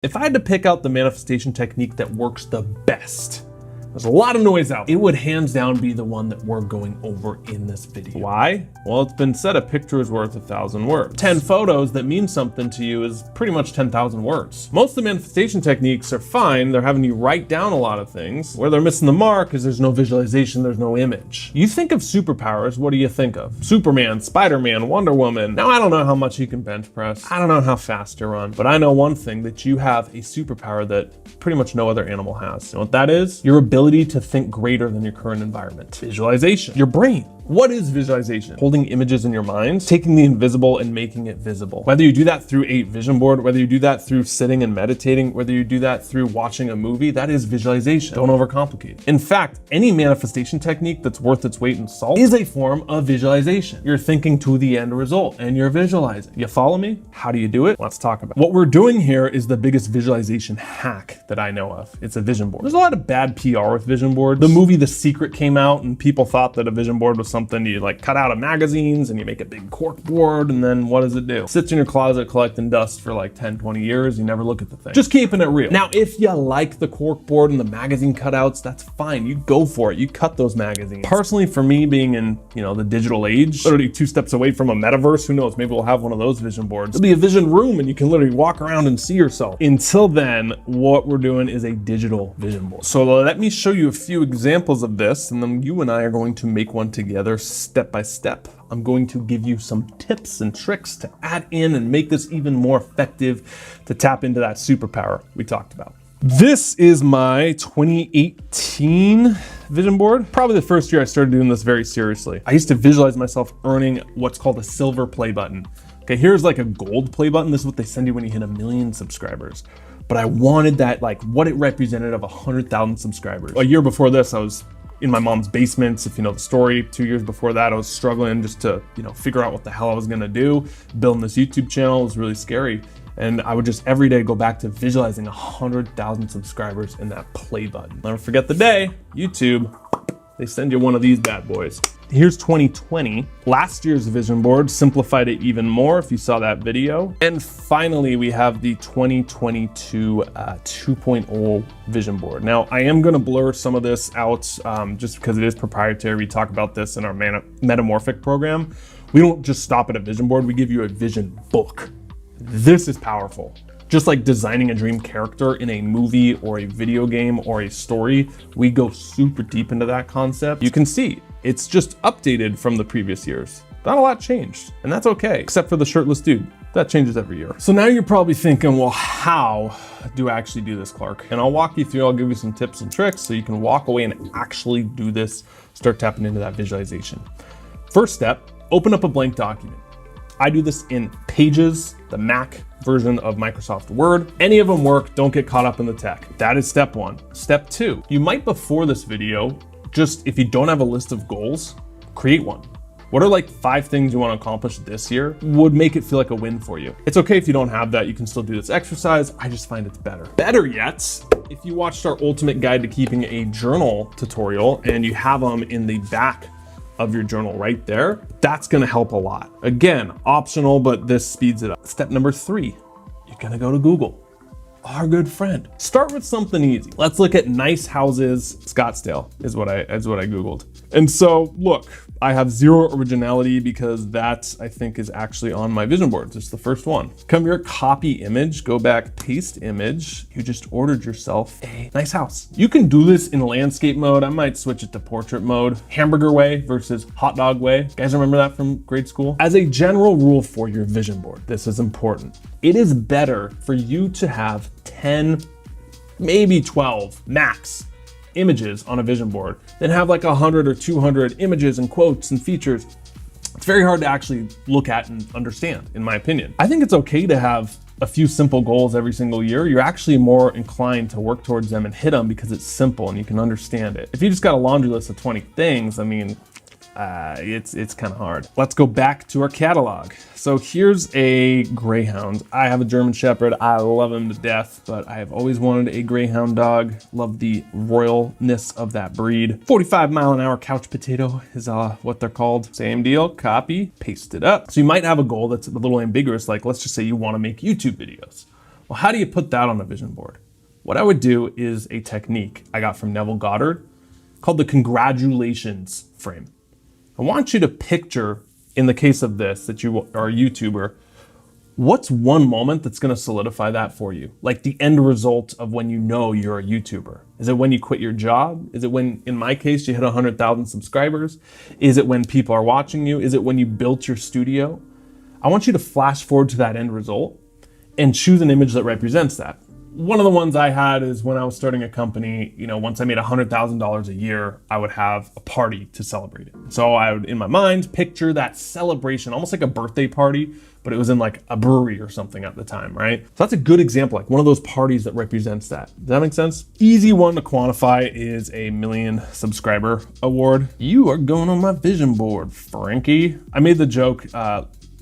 If I had to pick out the manifestation technique that works the best, there's a lot of noise out. It would hands down be the one that we're going over in this video. Why? Well, it's been said a picture is worth 1,000 words. 10 photos that mean something to you is pretty much 10,000 words. Most of the manifestation techniques are fine. They're having you write down a lot of things. Where they're missing the mark is there's no visualization, there's no image. You think of superpowers, what do you think of? Superman, Spider-Man, Wonder Woman. Now, I don't know how much you can bench press. I don't know how fast you run, but I know one thing, that you have a superpower that pretty much no other animal has. You know what that is? Your ability to think greater than your current environment. Visualization. Your brain. What is visualization? Holding images in your mind, taking the invisible and making it visible. Whether you do that through a vision board, whether you do that through sitting and meditating, whether you do that through watching a movie, that is visualization. Don't overcomplicate it. In fact, any manifestation technique that's worth its weight in salt is a form of visualization. You're thinking to the end result and you're visualizing. You follow me? How do you do it? Let's talk about it. What we're doing here is the biggest visualization hack that I know of. It's a vision board. There's a lot of bad PR with vision boards. The movie The Secret came out and people thought that a vision board was something you like cut out of magazines and you make a big cork board, and then what does it do? It sits in your closet collecting dust for like 10, 20 years. You never look at the thing. Just keeping it real. Now, if you like the cork board and the magazine cutouts, that's fine. You go for it. You cut those magazines. Personally, for me, being in, the digital age, literally 2 steps away from a metaverse, who knows, maybe we'll have one of those vision boards. It'll be a vision room and you can literally walk around and see yourself. Until then, what we're doing is a digital vision board. So let me show you a few examples of this, and then you and I are going to make one together step by step. I'm going to give you some tips and tricks to add in and make this even more effective to tap into that superpower we talked about. This is my 2018 vision board. Probably the first year I started doing this very seriously. I used to visualize myself earning what's called a silver play button. Okay, here's like a gold play button. This is what they send you when you hit 1 million subscribers. But I wanted that, like what it represented of 100,000 subscribers. A year before this, I was in my mom's basement. If you know the story, 2 years before that, I was struggling just to, figure out what the hell I was gonna do. Building this YouTube channel was really scary. And I would just every day go back to visualizing 100,000 subscribers in that play button. Never forget the day, YouTube, they send you one of these bad boys. Here's 2020. Last year's vision board simplified it even more if you saw that video. And finally, we have the 2022 2.0 vision board. Now, I am gonna blur some of this out just because it is proprietary. We talk about this in our Metamorphic program. We don't just stop at a vision board, we give you a vision book. This is powerful. Just like designing a dream character in a movie or a video game or a story, we go super deep into that concept. You can see it's just updated from the previous years. Not a lot changed, and that's okay, except for the shirtless dude. That changes every year. So now you're probably thinking, well, how do I actually do this, Clark? And I'll walk you through, I'll give you some tips and tricks so you can walk away and actually do this, start tapping into that visualization. First step, open up a blank document. I do this in Pages, the Mac version of Microsoft Word. Any of them work, don't get caught up in the tech. That is step 1. Step 2, you might before this video, just if you don't have a list of goals, create one. What are like 5 things you want to accomplish this year would make it feel like a win for you? It's okay if you don't have that, you can still do this exercise. I just find it's better. Better yet, if you watched our ultimate guide to keeping a journal tutorial and you have them in the back of your journal right there, that's gonna help a lot. Again, optional, but this speeds it up. Step number 3, you're gonna go to Google, our good friend. Start with something easy. Let's look at nice houses, Scottsdale is what I Googled. And so look, I have 0 originality because that I think is actually on my vision board, just the first one. Come here, copy image, go back, paste image. You just ordered yourself a nice house. You can do this in landscape mode. I might switch it to portrait mode. Hamburger way versus hot dog way. Guys remember that from grade school? As a general rule for your vision board, this is important. It is better for you to have 10, maybe 12 max images on a vision board than have like 100 or 200 images and quotes and features. It's very hard to actually look at and understand, in my opinion. I think it's okay to have a few simple goals every single year. You're actually more inclined to work towards them and hit them because it's simple and you can understand it. If you just got a laundry list of 20 things, I mean, it's kind of hard. Let's go back to our catalog. So here's a Greyhound. I have a German Shepherd. I love him to death, but I have always wanted a Greyhound dog. Love the royalness of that breed. 45-mile-an-hour couch potato is what they're called. Same deal, copy, paste it up. So you might have a goal that's a little ambiguous, like let's just say you want to make YouTube videos. Well, how do you put that on a vision board? What I would do is a technique I got from Neville Goddard called the congratulations frame. I want you to picture, in the case of this, that you are a YouTuber, what's one moment that's gonna solidify that for you? Like the end result of when you know you're a YouTuber. Is it when you quit your job? Is it when, in my case, you hit 100,000 subscribers? Is it when people are watching you? Is it when you built your studio? I want you to flash forward to that end result and choose an image that represents that. One of the ones I had is when I was starting a company, once I made $100,000 a year, I would have a party to celebrate it. So I would, in my mind, picture that celebration, almost like a birthday party, but it was in like a brewery or something at the time, right? So that's a good example, like one of those parties that represents that. Does that make sense? Easy one to quantify is a 1,000,000 subscriber award. You are going on my vision board, Frankie. I made the joke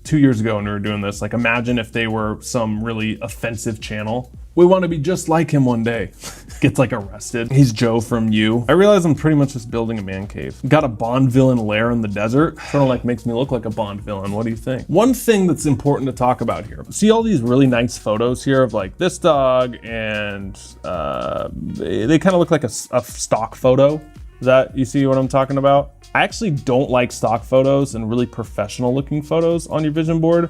2 years ago when we were doing this, like imagine if they were some really offensive channel. We want to be just like him one day. Gets like arrested. He's Joe from You. I realize I'm pretty much just building a man cave. Got a Bond villain lair in the desert. Sort of like makes me look like a Bond villain. What do you think? One thing that's important to talk about here. See all these really nice photos here of like this dog and they kind of look like a stock photo. That you see what I'm talking about? I actually don't like stock photos and really professional looking photos on your vision board.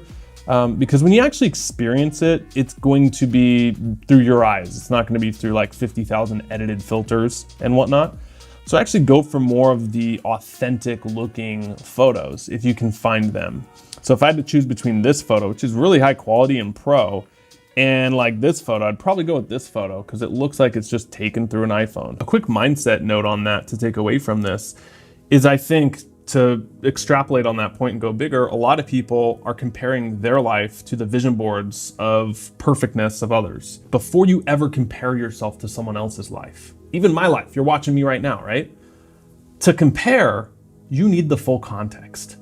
Because when you actually experience it, it's going to be through your eyes. It's not going to be through like 50,000 edited filters and whatnot. So actually go for more of the authentic looking photos if you can find them. So if I had to choose between this photo, which is really high quality and pro, and like this photo, I'd probably go with this photo because it looks like it's just taken through an iPhone. A quick mindset note on that to take away from this is I think, to extrapolate on that point and go bigger, a lot of people are comparing their life to the vision boards of perfectness of others. Before you ever compare yourself to someone else's life, even my life, you're watching me right now, right? To compare, you need the full context.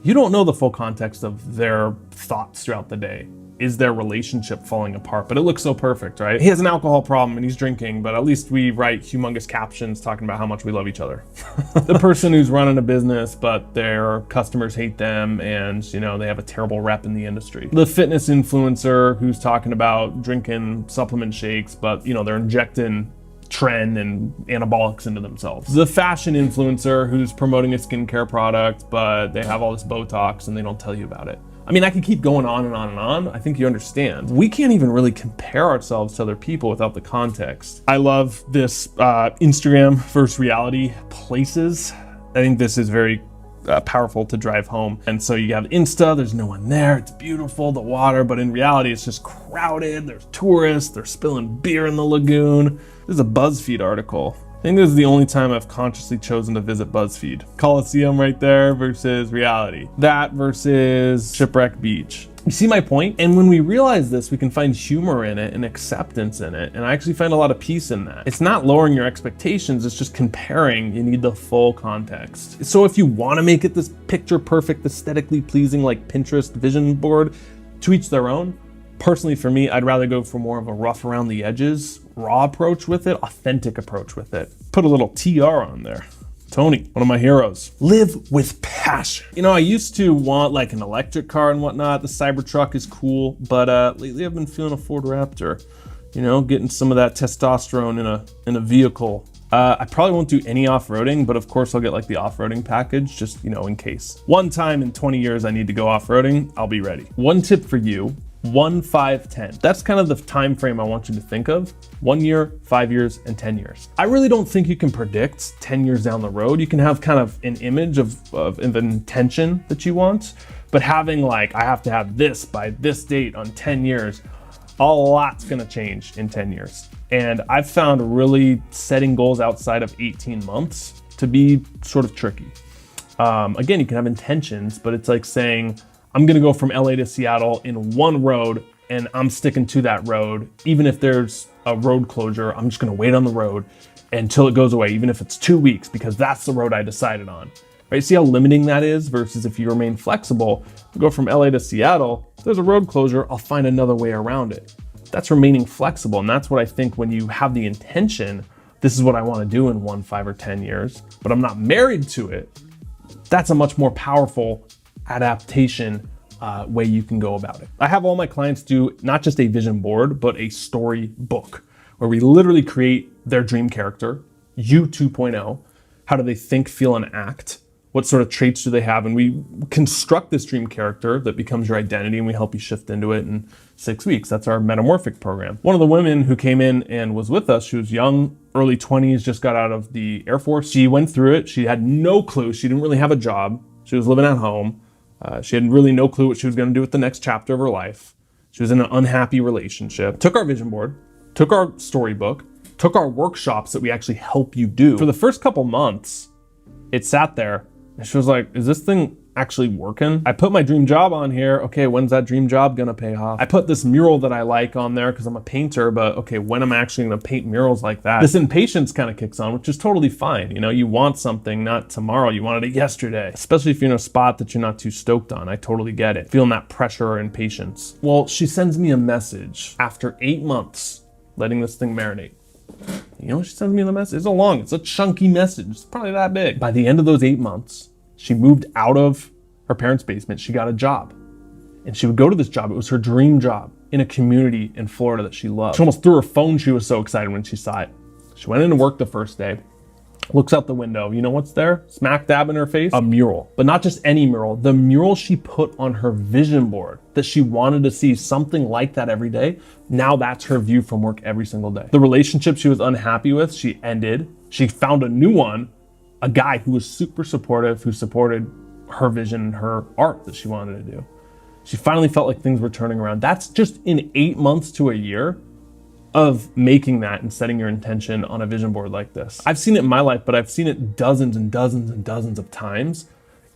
You don't know the full context of their thoughts throughout the day. Is their relationship falling apart? But it looks so perfect, right? He has an alcohol problem and he's drinking, but at least we write humongous captions talking about how much we love each other. The person who's running a business, but their customers hate them and they have a terrible rep in the industry. The fitness influencer who's talking about drinking supplement shakes, but they're injecting Tren and anabolics into themselves. The fashion influencer who's promoting a skincare product, but they have all this Botox and they don't tell you about it. I mean, I can keep going on and on and on. I think you understand. We can't even really compare ourselves to other people without the context. I love this Instagram versus reality places. I think this is very powerful to drive home. And so you have Insta, there's no one there, it's beautiful, the water, but in reality, it's just crowded. There's tourists, they're spilling beer in the lagoon. This is a BuzzFeed article. I think this is the only time I've consciously chosen to visit BuzzFeed. Coliseum right there versus reality. That versus Shipwreck Beach. You see my point? And when we realize this, we can find humor in it and acceptance in it. And I actually find a lot of peace in that. It's not lowering your expectations, it's just comparing. You need the full context. So if you want to make it this picture perfect, aesthetically pleasing, like Pinterest vision board, to each their own. Personally, for me, I'd rather go for more of a rough around the edges, raw approach with it, authentic approach with it. Put a little TR on there. Tony, one of my heroes. Live with passion. I used to want like an electric car and whatnot. The Cybertruck is cool, but lately I've been feeling a Ford Raptor. Getting some of that testosterone in a vehicle. I probably won't do any off-roading, but of course I'll get like the off-roading package, just in case. One time in 20 years I need to go off-roading, I'll be ready. One tip for you. 1, 5, 10. That's kind of the time frame I want you to think of. 1 year, 5 years, and 10 years. I really don't think you can predict 10 years down the road. You can have kind of an image of an intention that you want, but having like, I have to have this by this date on 10 years, a lot's gonna change in 10 years. And I've found really setting goals outside of 18 months to be sort of tricky. Again, you can have intentions, but it's like saying, I'm gonna go from LA to Seattle in one road and I'm sticking to that road. Even if there's a road closure, I'm just gonna wait on the road until it goes away, even if it's 2 weeks, because that's the road I decided on, right? See how limiting that is versus if you remain flexible, go from LA to Seattle, if there's a road closure, I'll find another way around it. That's remaining flexible. And that's what I think when you have the intention, this is what I wanna do in 1, 5, or 10 years, but I'm not married to it, that's a much more powerful adaptation way you can go about it. I have all my clients do not just a vision board, but a story book where we literally create their dream character, you 2.0. How do they think, feel, and act? What sort of traits do they have? And we construct this dream character that becomes your identity, and we help you shift into it in 6 weeks. That's our metamorphic program. One of the women who came in and was with us, she was young, early 20s, just got out of the Air Force. She went through it. She had no clue. She didn't really have a job. She was living at home. She had really no clue what she was going to do with the next chapter of her life. She was in an unhappy relationship. Took our vision board, took our storybook, took our workshops that we actually help you do. For the first couple months, it sat there and she was like, is this thing actually working? I put my dream job on here. Okay, when's that dream job gonna pay off? I put this mural that I like on there because I'm a painter, but okay, when am I actually gonna paint murals like that? This impatience kind of kicks on, which is totally fine. You know, you want something not tomorrow, you wanted it yesterday, especially if you're in a spot that you're not too stoked on. I totally get it. Feeling that pressure or impatience. Well, she sends me a message after 8 months letting this thing marinate. You know, she sends me the message. It's a chunky message. It's probably that big. By the end of those 8 months, she moved out of her parents' basement. She got a job. And she would go to this job. It was her dream job in a community in Florida that she loved. She almost threw her phone. She was so excited when she saw it. She went into work the first day, looks out the window. You know what's there? Smack dab in her face? A mural. But not just any mural. The mural she put on her vision board that she wanted to see something like that every day. Now that's her view from work every single day. The relationship she was unhappy with, she ended. She found a new one, a guy who was super supportive, who supported her vision and her art that she wanted to do. She finally felt like things were turning around. That's just in 8 months to a year of making that and setting your intention on a vision board like this. I've seen it in my life, but I've seen it dozens and dozens and dozens of times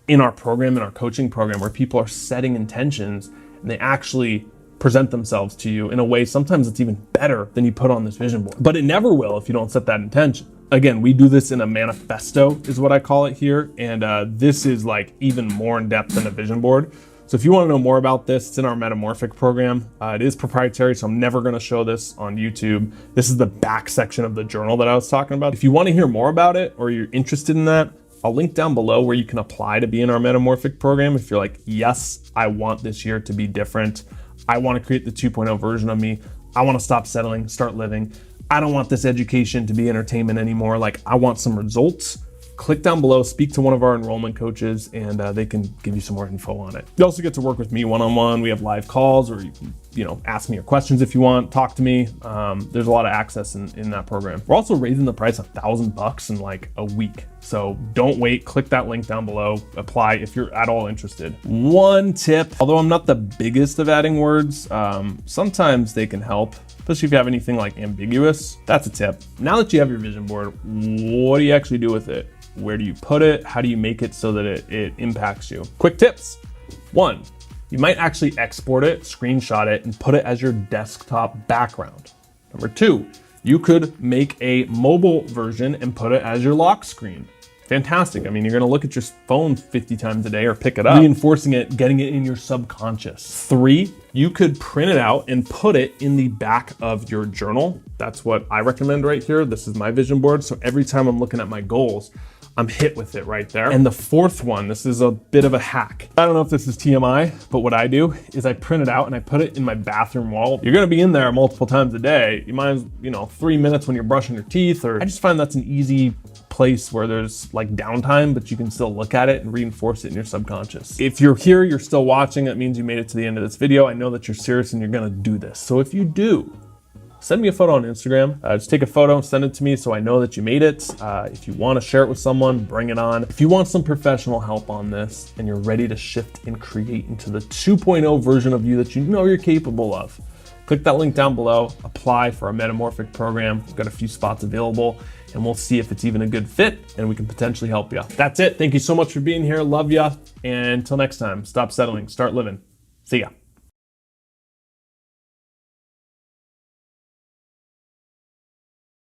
in our program, in our coaching program, where people are setting intentions and they actually present themselves to you in a way sometimes it's even better than you put on this vision board. But it never will if you don't set that intention. Again, we do this in a manifesto is what I call it here. And this is like even more in depth than a vision board. So if you want to know more about this, it's in our metamorphic program. It is proprietary, so I'm never going to show this on YouTube. This is the back section of the journal that I was talking about. If you want to hear more about it or you're interested in that, I'll link down below where you can apply to be in our metamorphic program. If you're like, yes, I want this year to be different. I want to create the 2.0 version of me. I want to stop settling, start living. I don't want this education to be entertainment anymore. Like, I want some results. Click down below, speak to one of our enrollment coaches, and they can give you some more info on it. You also get to work with me one-on-one. We have live calls, or you can, ask me your questions if you want, talk to me. There's a lot of access in that program. We're also raising the price $1,000 in like a week. So don't wait, click that link down below, apply if you're at all interested. One tip, although I'm not the biggest of adding words, sometimes they can help, especially if you have anything like ambiguous. That's a tip. Now that you have your vision board, what do you actually do with it? Where do you put it? How do you make it so that it impacts you? Quick tips. 1, you might actually export it, screenshot it, and put it as your desktop background. Number 2, you could make a mobile version and put it as your lock screen. Fantastic. I mean, you're gonna look at your phone 50 times a day or pick it up. Reinforcing it, getting it in your subconscious. 3, you could print it out and put it in the back of your journal. That's what I recommend right here. This is my vision board. So every time I'm looking at my goals, I'm hit with it right there. And the 4th one, this is a bit of a hack. I don't know if this is TMI, but what I do is I print it out and I put it in my bathroom wall. You're gonna be in there multiple times a day. You might as 3 minutes when you're brushing your teeth, or I just find that's an easy place where there's like downtime, but you can still look at it and reinforce it in your subconscious. If you're here, you're still watching, that means you made it to the end of this video. I know that you're serious and you're gonna do this. So if you do, send me a photo on Instagram. Just take a photo, send it to me so I know that you made it. If you want to share it with someone, bring it on. If you want some professional help on this and you're ready to shift and create into the 2.0 version of you that you know you're capable of, click that link down below, apply for our metamorphic program. We've got a few spots available and we'll see if it's even a good fit and we can potentially help you. That's it. Thank you so much for being here. Love ya. And until next time, stop settling, start living. See ya.